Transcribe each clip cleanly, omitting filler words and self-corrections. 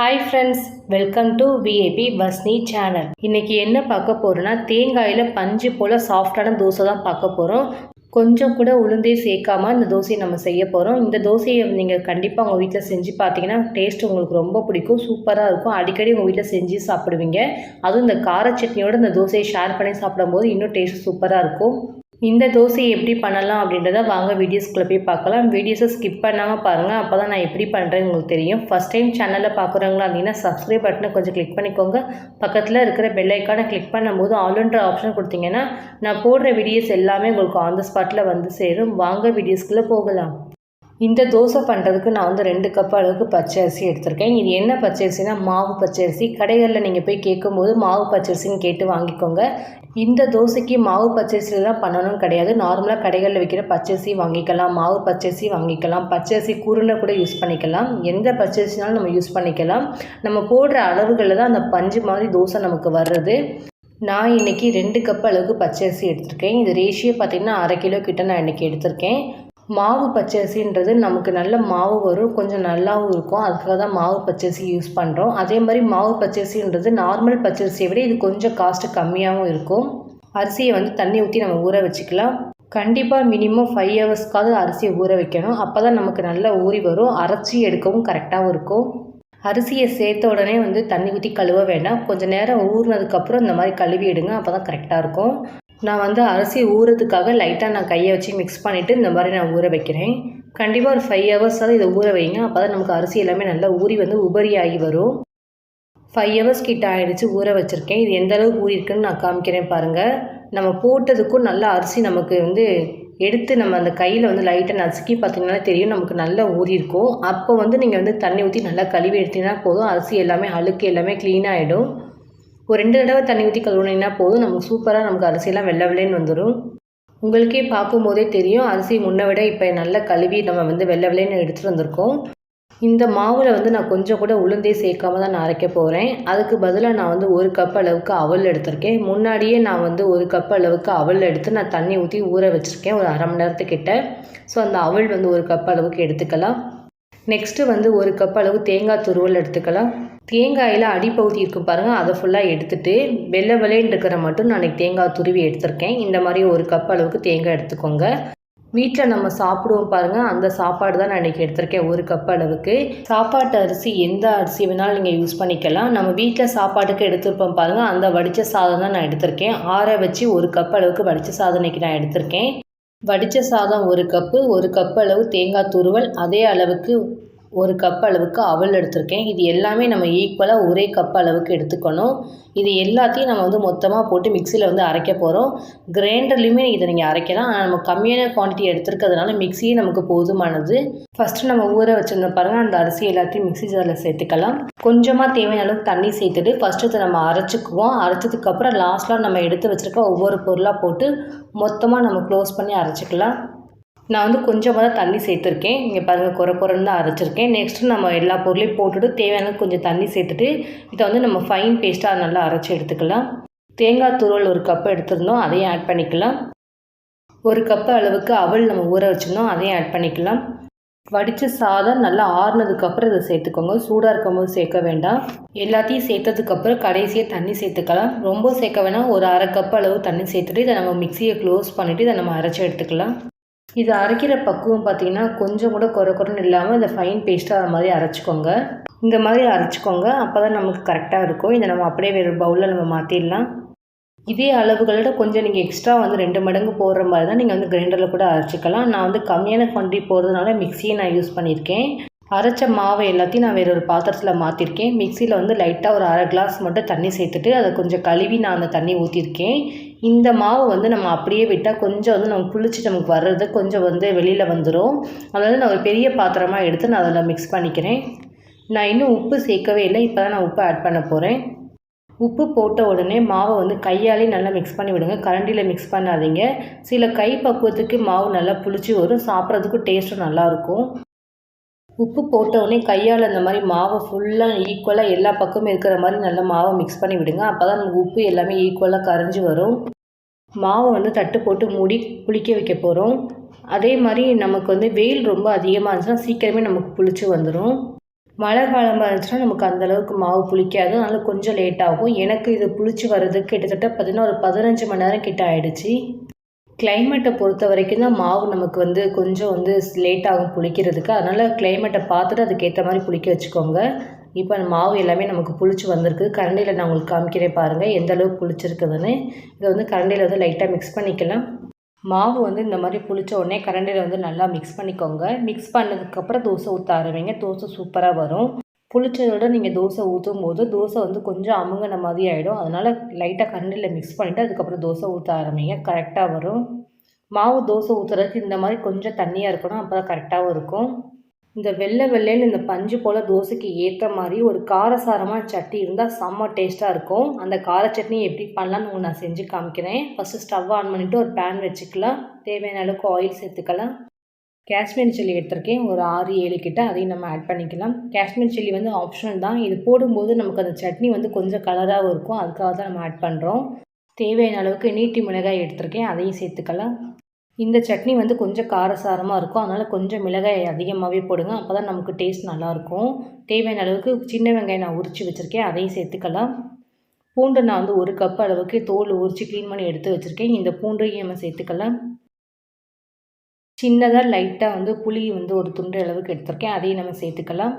Hi friends, welcome to VIP வஸ்னி channel. இன்றைக்கி என்ன பார்க்க போகிறோன்னா, தேங்காயில் பஞ்சு போல் சாஃப்டான தோசை தான் பார்க்க போகிறோம். கொஞ்சம் கூட உளுந்தே சேர்க்காமல் இந்த தோசையை நம்ம செய்ய போகிறோம். இந்த தோசையை நீங்கள் கண்டிப்பாக உங்கள் வீட்டில் செஞ்சு பார்த்தீங்கன்னா டேஸ்ட் உங்களுக்கு ரொம்ப பிடிக்கும், சூப்பராக இருக்கும். அடிக்கடி உங்கள் வீட்டில் செஞ்சு சாப்பிடுவீங்க. அதுவும் இந்த கார சட்னியோடு இந்த தோசையை ஷேர் பண்ணி சாப்பிடும்போது இன்னும் டேஸ்ட் சூப்பராக இருக்கும். இந்த தோசையை எப்படி பண்ணலாம் அப்படின்றத வாங்க வீடியோஸ்குள்ளே போய் பார்க்கலாம். வீடியோஸை ஸ்கிப் பண்ணாமல் பாருங்கள், அப்போ தான் நான் எப்படி பண்ணுறேன்னு உங்களுக்கு தெரியும். ஃபஸ்ட் டைம் சேனலில் பார்க்குறவங்களா அப்படின்னா சப்ஸ்கிரைப் பட்டனை கொஞ்சம் கிளிக் பண்ணிக்கோங்க. பக்கத்தில் இருக்கிற பெல் ஐக்கானை கிளிக் பண்ணும்போது ஆல்ன்ற ஆப்ஷன் கொடுத்தீங்கன்னா நான் போடுற வீடியோஸ் எல்லாமே உங்களுக்கு ஆன் த ஸ்பாட்டில் வந்து சேரும். வாங்க வீடியோஸ்குள்ளே போகலாம். இந்த தோசை பண்ணுறதுக்கு நான் வந்து 2 கப் அளவுக்கு பச்சை அரிசி எடுத்திருக்கேன். இது என்ன பச்சை அரிசினா மாவு பச்சை அரிசி. கடைகளில் நீங்கள் போய் கேட்கும்போது மாவு பச்சை அரிசின்னு கேட்டு வாங்கிக்கோங்க. இந்த தோசைக்கு மாவு பச்சரிசியில் தான் பண்ணணும்னு கிடையாது. நார்மலாக கடைகளில் விற்கிற பச்சரிசி வாங்கிக்கலாம், மாவு பச்சரிசி வாங்கிக்கலாம், பச்சரிசி குருணை கூட யூஸ் பண்ணிக்கலாம். எந்த பச்சரிசினாலும் நம்ம யூஸ் பண்ணிக்கலாம். நம்ம போடுற அளவுகளில் தான் அந்த பஞ்சு மாதிரி தோசை நமக்கு வர்றது. நான் இன்றைக்கி 2 கப் அளவுக்கு பச்சரிசி எடுத்திருக்கேன். இது ரேஷியோ பார்த்திங்கன்னா 1/2 கிலோ கிட்ட நான் இன்றைக்கி எடுத்திருக்கேன். மாவு பச்சரிசின்றது நமக்கு நல்ல மாவு வரும், கொஞ்சம் நல்லாவும் இருக்கும். அதுக்காக தான் மாவு பச்சரிசி யூஸ் பண்ணுறோம். அதே மாதிரி மாவு பச்சரிசின்றது நார்மல் பச்சரிசியை விட இது கொஞ்சம் காஸ்ட்டு கம்மியாகவும் இருக்கும். அரிசியை வந்து தண்ணி ஊற்றி நம்ம ஊற வச்சுக்கலாம். கண்டிப்பாக மினிமம் 5 ஹவர்ஸ்க்காவது அரிசியை ஊற வைக்கணும். அப்போ தான் நமக்கு நல்லா ஊறி வரும், அரைச்சி எடுக்கவும் கரெக்டாகவும் இருக்கும். அரிசியை சேர்த்த உடனே வந்து தண்ணி ஊற்றி கழுவ வேண்டாம். கொஞ்சம் நேரம் ஊறினதுக்கப்புறம் இந்த மாதிரி கழுவி எடுங்க, அப்போ தான் கரெக்டாக இருக்கும். நான் வந்து அரிசி ஊறுறதுக்காக லைட்டாக நான் கையை வச்சு மிக்ஸ் பண்ணிவிட்டு இந்த மாதிரி நான் ஊற வைக்கிறேன். கண்டிப்பாக ஒரு 5 ஹவர்ஸாவது இதை ஊற வைங்க, அப்போ தான் நமக்கு அரிசி எல்லாமே நல்லா ஊறி வந்து உபரி ஆகி வரும். 5 ஹவர்ஸ் கிட்ட ஆகிடுச்சு ஊற வச்சுருக்கேன். இது எந்த அளவுக்கு ஊறி இருக்குன்னு நான் காமிக்கிறேன் பாருங்கள். நம்ம போட்டதுக்கும் நல்லா அரிசி நமக்கு வந்து எடுத்து நம்ம அந்த கையில் வந்து லைட்டாக நசுக்கி பார்த்திங்கனாலே தெரியும், நமக்கு நல்லா ஊறி இருக்கும். அப்போ வந்து நீங்கள் வந்து தண்ணி ஊற்றி நல்லா கழுவி எடுத்தீங்கன்னா போதும், அரிசி எல்லாமே அழுக்கு எல்லாமே க்ளீனாகிடும். ஒரு 2 தடவை தண்ணி ஊற்றி கழுவுனீங்கன்னா போதும், நமக்கு சூப்பராக நமக்கு அரிசியெல்லாம் வெள்ளை வெள்ளைன்னு வந்துடும். உங்களுக்கே பார்க்கும்போதே தெரியும், அரிசி முன்னை விட இப்போ நல்லா கழுவி நம்ம வந்து வெள்ளை வெள்ளைன்னு எடுத்துகிட்டு வந்திருக்கோம். இந்த மாவில் வந்து நான் கொஞ்சம் கூட உளுந்தே சேர்க்காம தான் நான் அரைக்க போகிறேன். அதுக்கு பதிலாக நான் வந்து 1 கப் அளவுக்கு அவல் எடுத்திருக்கேன். முன்னாடியே நான் வந்து 1 கப் அளவுக்கு அவல் எடுத்து நான் தண்ணி ஊற்றி ஊற வச்சுருக்கேன் ஒரு அரை மணி நேரத்துக்கிட்ட. ஸோ அந்த அவல் வந்து 1 கப் அளவுக்கு எடுத்துக்கலாம். நெக்ஸ்ட்டு வந்து 1 கப் அளவு தேங்காய் துருவல் எடுத்துக்கலாம். தேங்காயில் அடிப்பகுதி இருக்கும் பாருங்கள், அதை ஃபுல்லாக எடுத்துகிட்டு வெள்ளை வெள்ளைன்னு இருக்கிற மட்டும் நான் தேங்காய் துருவி எடுத்திருக்கேன். இந்த மாதிரி 1 கப் அளவுக்கு தேங்காய் எடுத்துக்கோங்க. வீட்டில் நம்ம சாப்பிடுவோம் பாருங்கள், அந்த சாப்பாடு தான் நான் இன்றைக்கி எடுத்திருக்கேன் 1 கப் அளவுக்கு. சாப்பாட்டு அரிசி எந்த அரிசி வேணாலும் நீங்கள் யூஸ் பண்ணிக்கலாம். நம்ம வீட்டில் சாப்பாட்டுக்கு எடுத்துருப்போம் பாருங்கள், அந்த வடித்த சாதம் தான் நான் எடுத்திருக்கேன். ஆற வச்சு 1 கப் அளவுக்கு வடித்த சாதம் இன்றைக்கி நான் எடுத்திருக்கேன். வடித்த சாதம் 1 கப்பு, 1 கப் அளவு தேங்காய் துருவல், அதே அளவுக்கு 1 கப் அளவுக்கு அவல் எடுத்திருக்கேன். இது எல்லாமே நம்ம ஈக்குவலாக ஒரே கப் அளவுக்கு எடுத்துக்கணும். இது எல்லாத்தையும் நம்ம வந்து மொத்தமாக போட்டு மிக்சியில் வந்து அரைக்க போகிறோம். கிரைண்டர்லேயுமே இதை நீங்கள் அரைக்கலாம். ஆனால் நம்ம கம்மியான குவான்டிட்டி எடுத்துருக்கிறதுனால மிக்சியே நமக்கு போதுமானது. ஃபஸ்ட்டு நம்ம ஊற வச்சுருந்த பாருங்கள், அந்த அரிசி எல்லாத்தையும் மிக்சி ஜாரில் சேர்த்துக்கலாம். கொஞ்சமாக தேவையான அளவுக்கு தண்ணி சேர்த்துட்டு ஃபஸ்ட்டு இதை நம்ம அரைச்சிக்குவோம். அரைச்சதுக்கப்புறம் லாஸ்ட்டில் நம்ம எடுத்து வச்சுருக்க ஒவ்வொரு பொருளாக போட்டு மொத்தமாக நம்ம க்ளோஸ் பண்ணி அரைச்சிக்கலாம். நான் வந்து கொஞ்சமாக தான் தண்ணி சேர்த்துருக்கேன். இங்கே பாருங்கள், குறைன்னு தான் அரைச்சிருக்கேன். நெக்ஸ்ட்டு நம்ம எல்லா பொருளையும் போட்டுட்டு தேவையான கொஞ்சம் தண்ணி சேர்த்துட்டு இதை வந்து நம்ம ஃபைன் பேஸ்ட்டாக நல்லா அரைச்சி எடுத்துக்கலாம். தேங்காய் துருவல் 1 கப் எடுத்துருந்தோம், அதையும் ஆட் பண்ணிக்கலாம். 1 கப் அளவுக்கு அவல் நம்ம ஊற வச்சுருந்தோம், அதையும் ஆட் பண்ணிக்கலாம். வடித்த சாதம் நல்லா ஆறுனதுக்கப்புறம் இதை சேர்த்துக்கோங்க. சூடாக இருக்கும்போது சேர்க்க வேண்டாம். எல்லாத்தையும் சேர்த்ததுக்கப்புறம் கடைசியாக தண்ணி சேர்த்துக்கலாம். ரொம்ப சேர்க்க வேணாம், ஒரு 1/2 கப் அளவு தண்ணி சேர்த்துட்டு இதை நம்ம மிக்சியை க்ளோஸ் பண்ணிவிட்டு இதை நம்ம அரைச்சி எடுத்துக்கலாம். இது அரைக்கிற பக்குவம் பார்த்திங்கன்னா கொஞ்சம் கூட குறைன்னு இல்லாமல் இதை ஃபைன் பேஸ்ட்டாக மாதிரி அரைச்சிக்கோங்க. இந்த மாதிரி அரைச்சிக்கோங்க, அப்போ தான் நமக்கு கரெக்டாக இருக்கும். இதை நம்ம அப்படியே வேறு பவுலில் நம்ம மாற்றிடலாம். இதே அளவுகளோட கொஞ்சம் நீங்கள் எக்ஸ்ட்ரா வந்து 2 மடங்கு போடுற மாதிரி தான் நீங்கள் வந்து கிரைண்டரில் கூட அரைச்சிக்கலாம். நான் வந்து கம்மியான குவான்டிட்டி போடுறதுனால மிக்சியை நான் யூஸ் பண்ணியிருக்கேன். அரைச்ச மாவை எல்லாத்தையும் நான் வேறு ஒரு பாத்திரத்தில் மாற்றிருக்கேன். மிக்சியில் வந்து லைட்டாக ஒரு 1/2 கிளாஸ் மட்டும் தண்ணி சேர்த்துட்டு அதை கொஞ்சம் கழுவி நான் அந்த தண்ணி ஊற்றிருக்கேன். இந்த மாவு வந்து நம்ம அப்படியே விட்டால் கொஞ்சம் வந்து நம்ம புளிச்சு நமக்கு வர்றது கொஞ்சம் வந்து வெளியில் வந்துடும். அதனால் நான் ஒரு பெரிய பாத்திரமாக எடுத்து நான் அதில் மிக்ஸ் பண்ணிக்கிறேன். நான் இன்னும் உப்பு சேர்க்கவே இல்லை, இப்போ தான் நான் உப்பு ஆட் பண்ண போகிறேன். உப்பு போட்ட உடனே மாவை வந்து கையாலே நல்லா மிக்ஸ் பண்ணி விடுங்க, கரண்டியில் மிக்ஸ் பண்ணாதீங்க. சில கை பக்குவத்துக்கு மாவு நல்லா புளிச்சு வரும், சாப்பிட்றதுக்கு டேஸ்ட்டும் நல்லாயிருக்கும். உப்பு போட்டவுடனே கையால் அந்த மாதிரி மாவை ஃபுல்லாக ஈக்குவலாக எல்லா பக்கமும் இருக்கிற மாதிரி நல்லா மாவை மிக்ஸ் பண்ணி விடுங்க. அப்போ தான் நமக்கு உப்பு எல்லாமே ஈக்குவலாக கரைஞ்சி வரும். மாவை வந்து தட்டு போட்டு மூடி புளிக்க வைக்க போகிறோம். அதே மாதிரி நமக்கு வந்து வெயில் ரொம்ப அதிகமாக இருந்துச்சுன்னா சீக்கிரமே நமக்கு புளிச்சு வந்துடும். மழை காலமாக இருந்துச்சுன்னா நமக்கு அந்தளவுக்கு மாவு புளிக்காது. அதனால் கொஞ்சம் லேட் ஆகும். எனக்கு இது புளிச்சு வர்றதுக்கு கிட்டத்தட்ட பார்த்திங்கன்னா ஒரு 15 மணி நேரம் கிட்ட ஆயிடுச்சு. கிளைமேட்டை பொறுத்த வரைக்கும் தான் மாவு நமக்கு வந்து கொஞ்சம் வந்து லேட் ஆகும் புளிக்கிறதுக்கு. அதனால் கிளைமேட்டை பார்த்துட்டு அதுக்கேற்ற மாதிரி புளிக்க வச்சுக்கோங்க. இப்போ மாவு எல்லாமே நமக்கு புளிச்சு வந்திருக்கு. கரண்டியில் நான் உங்களுக்கு காமிக்கிறேன் பாருங்கள் எந்த அளவுக்கு புளிச்சிருக்குதுன்னு. இதை வந்து கரண்டியில் வந்து லைட்டாக மிக்ஸ் பண்ணிக்கலாம். மாவு வந்து இந்த மாதிரி புளிச்ச உடனே கரண்டியில் வந்து நல்லா மிக்ஸ் பண்ணிக்கோங்க. மிக்ஸ் பண்ணதுக்கப்புறம் தோசை ஊற்ற ஆரம்பிங்க. தோசை சூப்பராக வரும். புளிச்சதோட நீங்கள் தோசை ஊற்றும் போது தோசை வந்து கொஞ்சம் அமுங்கின மாதிரி ஆகிடும். அதனால் லைட்டாக கரண்டியில் மிக்ஸ் பண்ணிவிட்டு அதுக்கப்புறம் தோசை ஊற்ற ஆரம்பிங்க. கரெக்டாக வரும். மாவு தோசை ஊற்றுறதுக்கு இந்த மாதிரி கொஞ்சம் தண்ணியாக இருக்கணும். அப்போ தான் கரெக்டாகவும் இருக்கும். இந்த வெள்ளை வெள்ளைன்னு இந்த பஞ்சு போல் தோசைக்கு ஏற்ற மாதிரி ஒரு காரசாரமான சட்னி இருந்தால் செம்ம டேஸ்ட்டாக இருக்கும். அந்த கார சட்னி எப்படி பண்ணலான்னு உங்களுக்கு நான் செஞ்சு காமிக்கிறேன். ஃபஸ்ட்டு ஸ்டவ் ஆன் பண்ணிவிட்டு ஒரு பேன் வச்சுக்கலாம். தேவையான அளவுக்கு ஆயில் சேர்த்துக்கலாம். காஷ்மீரி சில்லி எடுத்திருக்கேன் ஒரு 6-7 கிட்ட, அதையும் நம்ம ஆட் பண்ணிக்கலாம். காஷ்மீரி சில்லி வந்து ஆப்ஷனல் தான். இது போடும்போது நமக்கு அந்த சட்னி வந்து கொஞ்சம் கலராகவும் இருக்கும். அதுக்காக தான் நம்ம ஆட் பண்ணுறோம். தேவையான அளவுக்கு நீட்டி மிளகாய் எடுத்திருக்கேன், அதையும் சேர்த்துக்கலாம். இந்த சட்னி வந்து கொஞ்சம் காரசாரமாக இருக்கும். அதனால் கொஞ்சம் மிளகாய் அதிகமாகவே போடுங்க. அப்போ தான் நமக்கு டேஸ்ட் நல்லாயிருக்கும். தேவையான அளவுக்கு சின்ன வெங்காயம் நான் உரித்து வச்சுருக்கேன், அதையும் சேர்த்துக்கலாம். பூண்டு நான் வந்து 1 கப் அளவுக்கு தோல் உரித்து க்ளீன் பண்ணி எடுத்து வச்சுருக்கேன். இந்த பூண்டையும் நம்ம சேர்த்துக்கலாம். சின்னதாக லைட்டாக வந்து புளி வந்து ஒரு துண்டு அளவுக்கு எடுத்திருக்கேன், அதையும் நம்ம சேர்த்துக்கலாம்.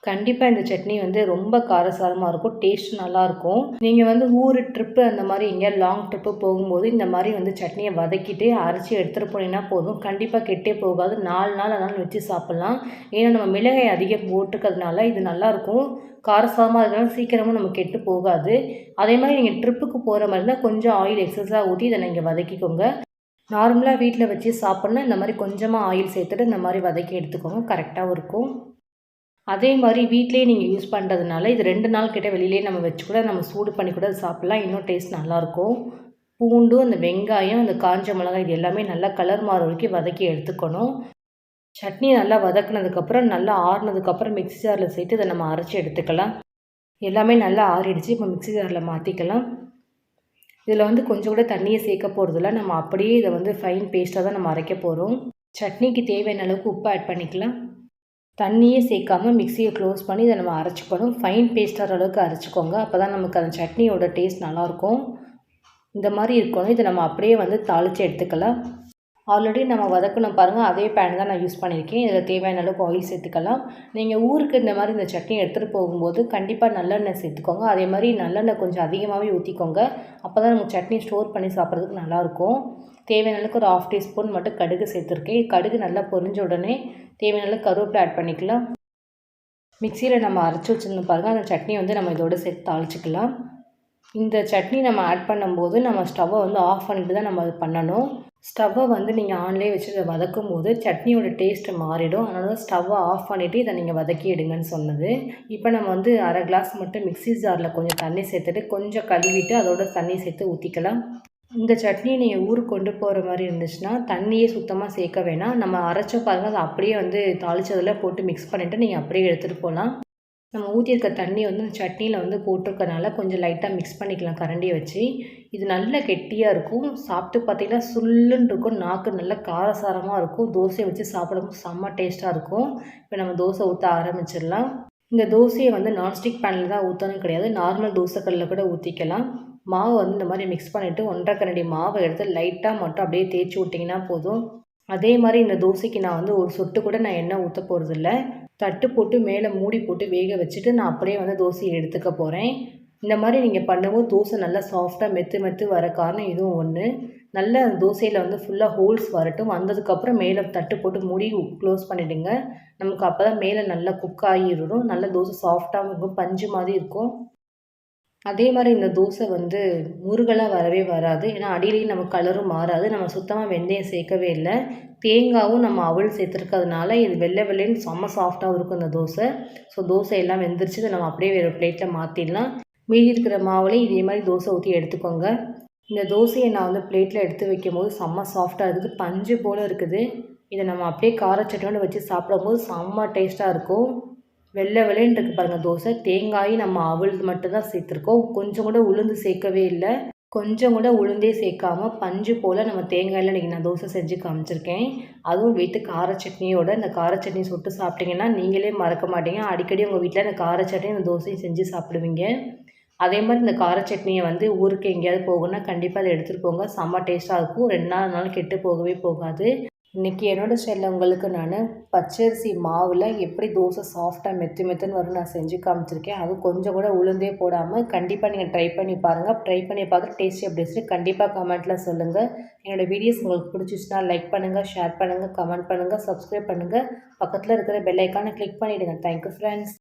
கண்டிப்பாக இந்த சட்னி வந்து ரொம்ப காரசாரமாக இருக்கும். டேஸ்ட் நல்லாயிருக்கும். நீங்கள் வந்து ஊர் ட்ரிப்பு அந்த மாதிரி எங்கேயாவது லாங் ட்ரிப்பு போகும்போது இந்த மாதிரி வந்து சட்னியை வதக்கிட்டு அரைச்சி எடுத்துகிட்டு போனீங்கன்னா போதும். கண்டிப்பாக கெட்டே போகாது. 4 நாள் ஆனாலும் வச்சு சாப்பிட்லாம். ஏன்னா நம்ம மிளகாய் அதிகம் போட்டுக்கிறதுனால இது நல்லாயிருக்கும். காரசாரமாக இருந்தாலும் சீக்கிரமும் நம்ம கெட்டு போகாது. அதே மாதிரி நீங்கள் ட்ரிப்புக்கு போகிற மாதிரி இருந்தால் கொஞ்சம் ஆயில் எக்ஸஸாக ஊற்றி இதை நீங்கள் வதக்கிக்கோங்க. நார்மலாக வீட்டில் வச்சு சாப்பிட்ணுன்னா இந்த மாதிரி கொஞ்சமாக ஆயில் சேர்த்துட்டு இந்த மாதிரி வதக்கி எடுத்துக்கோங்க. கரெக்டாகவும் இருக்கும். அதே மாதிரி வீட்டிலேயே நீங்கள் யூஸ் பண்ணுறதுனால இது 2 நாள் கிட்ட வெளியிலே நம்ம வச்சு கூட நம்ம சூடு பண்ணி கூட சாப்பிட்லாம். இன்னும் டேஸ்ட் நல்லாயிருக்கும். பூண்டு, அந்த வெங்காயம், அந்த காஞ்ச மிளகாய் இது எல்லாமே நல்லா கலர் மாற வரைக்கும் வதக்கி எடுத்துக்கணும். சட்னி நல்லா வதக்குனதுக்கப்புறம் நல்லா ஆறுனதுக்கப்புறம் மிக்ஸி ஜாரில் சேர்த்து இதை நம்ம அரைச்சி எடுத்துக்கலாம். எல்லாமே நல்லா ஆறிடுச்சு. இப்போ மிக்ஸி ஜாரில் மாற்றிக்கலாம். இதில் வந்து கொஞ்சம் கூட தண்ணியை சேர்க்க போகிறதில்ல. நம்ம அப்படியே இதை வந்து ஃபைன் பேஸ்ட்டாக தான் நம்ம அரைக்க போகிறோம். சட்னிக்கு தேவையான அளவுக்கு உப்பு ஆட் பண்ணிக்கலாம். தண்ணியே சேர்க்காமல் மிக்சியை க்ளோஸ் பண்ணி இதை நம்ம அரைச்சிக்கணும். ஃபைன் பேஸ்ட்டாகிற அளவுக்கு அரைச்சிக்கோங்க. அப்போ தான் நமக்கு அந்த சட்னியோட டேஸ்ட் நல்லாயிருக்கும். இந்த மாதிரி இருக்கணும். இதை நம்ம அப்படியே வந்து தாளித்து எடுத்துக்கலாம். ஆல்ரெடி நம்ம வதக்கணும் பாருங்கள், அதே பேன் தான் நான் யூஸ் பண்ணியிருக்கேன். இதில் தேவையான அளவுக்கு ஆயில் சேர்த்துக்கலாம். நீங்கள் ஊருக்கு இந்த மாதிரி இந்த சட்னி எடுத்துகிட்டு போகும்போது கண்டிப்பாக நல்லெண்ணெய் சேர்த்துக்கோங்க. அதே மாதிரி நல்லெண்ணெய் கொஞ்சம் அதிகமாகவே ஊற்றிக்கோங்க. அப்போ தான் நம்ம சட்னி ஸ்டோர் பண்ணி சாப்பிட்றதுக்கு நல்லாயிருக்கும். தேவையான அளவுக்கு ஒரு 1/2 டீஸ்பூன் மட்டும் கடுகு சேர்த்துருக்கேன். கடுகு நல்லா பொரிஞ்ச உடனே தேவையான அளவுக்கு கருவேப்பிலை ஆட் பண்ணிக்கலாம். மிக்சியில் நம்ம அரைச்சி வச்சுருந்து பாருங்கள், அந்த சட்னி வந்து நம்ம இதோடு சேர்த்து தாளிச்சிக்கலாம். இந்த சட்னி நம்ம ஆட் பண்ணும்போது நம்ம ஸ்டவ்வை வந்து ஆஃப் பண்ணிட்டு தான் நம்ம அது பண்ணணும். ஸ்டவ்வை வந்து நீங்கள் ஆன்லேயே வச்சு இதை வதக்கும் போது சட்னியோட டேஸ்ட்டு மாறிடும். அதனால ஸ்டவ்வை ஆஃப் பண்ணிவிட்டு இதை நீங்கள் வதக்கி எடுங்கன்னு சொன்னது. இப்போ நம்ம வந்து 1/2 கிளாஸ் மட்டும் மிக்ஸி ஜாரில் கொஞ்சம் தண்ணி சேர்த்துட்டு கொஞ்சம் கழுவிட்டு அதோட தண்ணி சேர்த்து ஊற்றிக்கலாம். இந்த சட்னியை நீங்கள் ஊருக்கு கொண்டு போகிற மாதிரி இருந்துச்சுன்னா தண்ணியே சுத்தமாக சேர்க்க வேணாம். நம்ம அரைச்ச பாருங்கள், அதை அப்படியே வந்து தாளித்ததில் போட்டு மிக்ஸ் பண்ணிவிட்டு நீங்கள் அப்படியே எடுத்துகிட்டு போகலாம். நம்ம ஊற்றிருக்க தண்ணி வந்து இந்த சட்னியில் வந்து போட்டிருக்கனால கொஞ்சம் லைட்டாக மிக்ஸ் பண்ணிக்கலாம் கரண்டியை வச்சு. இது நல்ல கெட்டியாக இருக்கும். சாப்பிட்டு பார்த்திங்கன்னா சுல்லுன்னு இருக்கும். நாக்கு நல்ல காரசாரமாக இருக்கும். தோசையை வச்சு சாப்பிடும்போது செம்ம டேஸ்ட்டாக இருக்கும். இப்போ நம்ம தோசை ஊற்ற ஆரம்பிச்சிடலாம். இந்த தோசையை வந்து நான்ஸ்டிக் பேனில் தான் ஊற்றணும் கிடையாது, நார்மல் தோசைக்கல்லில் கூட ஊற்றிக்கலாம். மாவு வந்து இந்த மாதிரி மிக்ஸ் பண்ணிவிட்டு 1.5 கரண்டி மாவை எடுத்து லைட்டாக மட்டும் அப்படியே தேய்ச்சி விட்டிங்கன்னா போதும். அதே மாதிரி இந்த தோசைக்கு நான் வந்து ஒரு சொட்டு கூட நான் எண்ணெய் ஊற்ற போகிறதில்ல. தட்டு போட்டு மேலே மூடி போட்டு வேக வச்சுட்டு நான் அப்படியே வந்து தோசையை எடுத்துக்க போகிறேன். இந்த மாதிரி நீங்கள் பண்ணும்போது தோசை நல்லா சாஃப்டாக மெத்து வர காரணம் இதுவும் ஒன்று. நல்லா அந்த தோசையில் வந்து ஃபுல்லாக ஹோல்ஸ் வரட்டும். வந்ததுக்கப்புறம் மேலே தட்டு போட்டு மூடி க்ளோஸ் பண்ணிவிடுங்க. நமக்கு அப்போ தான் மேலே நல்லா குக் ஆகிடும். நல்ல தோசை சாஃப்டாகவும் இருக்கும், பஞ்சு மாதிரி இருக்கும். அதே மாதிரி இந்த தோசை வந்து முருகலாக வரவே வராது. ஏன்னா அடியிலையும் நம்ம கலரும் மாறாது. நம்ம சுத்தமாக வெந்தயம் சேர்க்கவே இல்லை. தேங்காயும் நம்ம அவல் சேர்த்துருக்கிறதுனால இது வெள்ளை வெள்ளைன்னு செம்ம சாஃப்டாகவும் இருக்கும் இந்த தோசை. ஸோ தோசை எல்லாம் வெந்துருச்சு. இதை நம்ம அப்படியே வேறு பிளேட்டில் மாற்றிடலாம். மீதி இருக்கிற மாவுலையும் இதே மாதிரி தோசை ஊற்றி எடுத்துக்கோங்க. இந்த தோசையை நான் வந்து பிளேட்டில் எடுத்து வைக்கும்போது செம்ம சாஃப்டாக இருக்குது, பஞ்சு போல் இருக்குது. இதை நம்ம அப்படியே காரச்சட்டியோடு வச்சு சாப்பிடும்போது செம்ம டேஸ்ட்டாக இருக்கும். வெள்ளை வெள்ளைன்னு இருக்குது பாருங்கள் தோசை. தேங்காய் நம்ம அவல் மட்டும்தான் சேர்த்துருக்கோம். கொஞ்சம் கூட உளுந்து சேர்க்கவே இல்லை. கொஞ்சம் கூட உளுந்தே சேர்க்காம பஞ்சு போல் நம்ம தேங்காயில் இன்றைக்கி நான் தோசை செஞ்சு காமிச்சிருக்கேன். அதுவும் வீட்டு கார சட்னியோட இந்த கார சட்னி சுட்டு சாப்பிட்டிங்கன்னா நீங்களே மறக்க மாட்டீங்க. அடிக்கடி உங்கள் வீட்டில் இந்த கார சட்னி இந்த தோசையும் செஞ்சு சாப்பிடுவீங்க. அதே மாதிரி இந்த கார சட்னியை வந்து ஊருக்கு எங்கேயாவது போகணுன்னா கண்டிப்பாக அதை எடுத்துகிட்டு போங்க. செம்ம டேஸ்ட்டாக இருக்கும். 2 நாள் கெட்டு போகவே போகாது. இன்றைக்கி என்னோடய ஸ்டைலில் உங்களுக்கு நான் பச்சரிசி மாவில் எப்படி தோசை சாஃப்டாக மெத்துன்னு வரும் நான் செஞ்சு காமிச்சிருக்கேன். அதுவும் கொஞ்சம் கூட உளுந்தே போடாமல் கண்டிப்பாக நீங்கள் ட்ரை பண்ணி பாருங்கள். ட்ரை பண்ணி பார்த்துட்டு டேஸ்ட் எப்படி இருந்துச்சு கண்டிப்பாக கமெண்ட்டில் சொல்லுங்கள். என்னோடய வீடியோஸ் உங்களுக்கு பிடிச்சிச்சுன்னா லைக் பண்ணுங்கள், ஷேர் பண்ணுங்கள், கமெண்ட் பண்ணுங்கள், சப்ஸ்கிரைப் பண்ணுங்கள். பக்கத்தில் இருக்கிற பெல் ஐக்கானை கிளிக் பண்ணிவிடுங்க. Thank you friends.